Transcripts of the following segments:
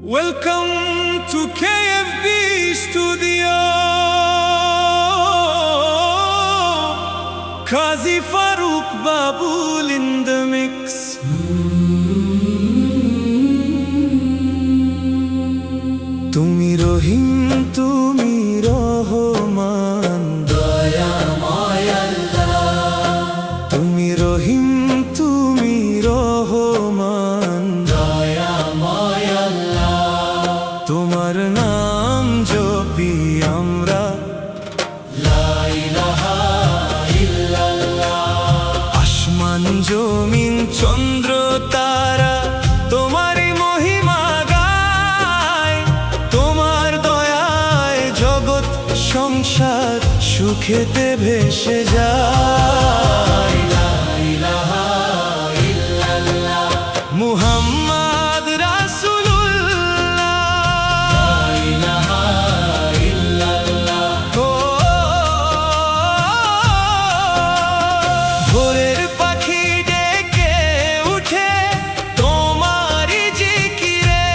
Welcome to KFB Studio. Kazi Farooq Babul in the mix. Tumi Rohim, Tumi Rohman, Dayamay Allah. Tumi Rohim, Tumi Rohman, Dayamay Allah. Tomar naam jopi amra, La ilaha illallah. Ashman jomin chandra tara, tomari mohima gaay. Tomar doyaay jogot সংসার সুখেতে ভেসে যায়। লা ইলাহা ইল্লাল্লাহ মুহাম্মদ রাসূলুল্লাহ। লা ইলাহা ইল্লাল্লাহ। ভোরের পাখি ডেকে উঠে তোমারই জিকিরে,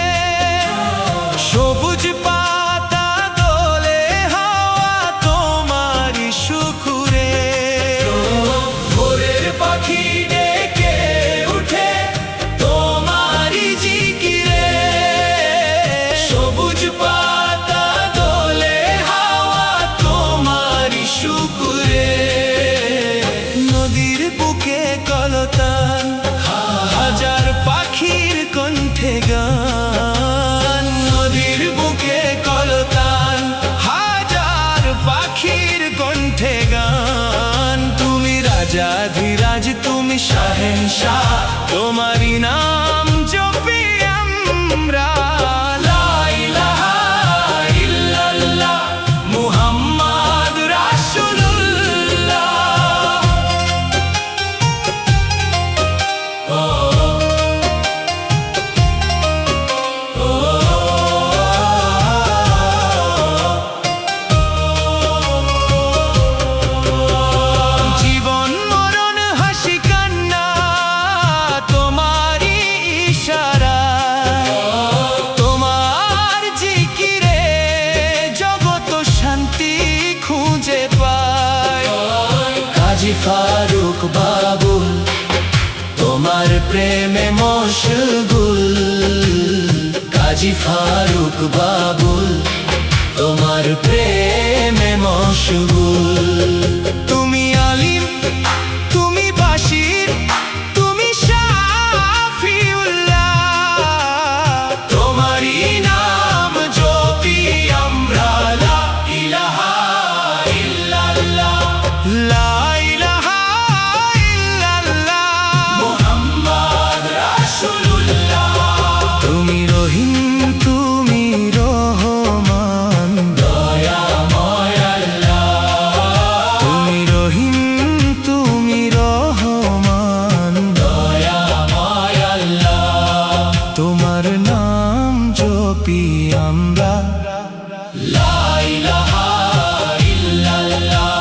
সবুজ পাতা দোলে হাওয়া তোমারই শুকুরে। ভোরের পাখি ডেকে উঠে তোমারই জিকিরে, সবুজ পাতা দোলে হাওয়া তোমারই শুকুরে। নদীর বুকে কলতান, হাজার পাখির কণ্ঠে গান। নদীর বুকে কলতান, হাজার পাখির কণ্ঠে গান। তুমি রাজাধিরাজ, তুমি শাহেনশাহ, তোমারই নাম জপি আমরা। লা ইলাহা ইল্লাল্লাহ মুহাম্মদ রাসূলুল্লাহ। জীবন মরণ হাসি কান্না তোমারই ইশারা, তোমার জিকিরে জগত শান্তি খুঁজে পায়। কাজী ফারুক বাবুল তোমার প্রেমে মশগুল। কাজী ফারুক বাবুল তোমার প্রেমে মশগুল। তুমি আলিম, তুমি বাশির, তুমি শাফিউল্লাহ। তোমারই নাম জপি আমরা। লা ইলাহা ইল্লাল্লাহ, লা ইলাহা ইল্লাল্লাহ মুহাম্মদ রাসূলুল্লাহ। তুমি রহিম, তুমি রহমান, দয়াময় আল্লাহ। তুমি রহিম, তুমি রহমান, দয়াময় আল্লাহ। তোমার নাম জপি আমরা। লা ইলাহা ইল্লাল্লাহ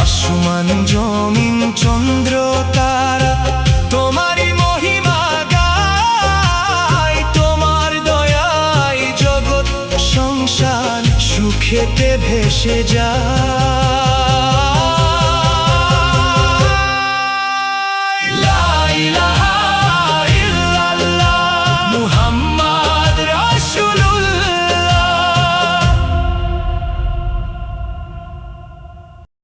আসমান জমিন চন্দ্র তারা তোমারই মহিমা গায়। তোমার দয়ায় জগৎ সংসার সুখেতে ভেসে যায়।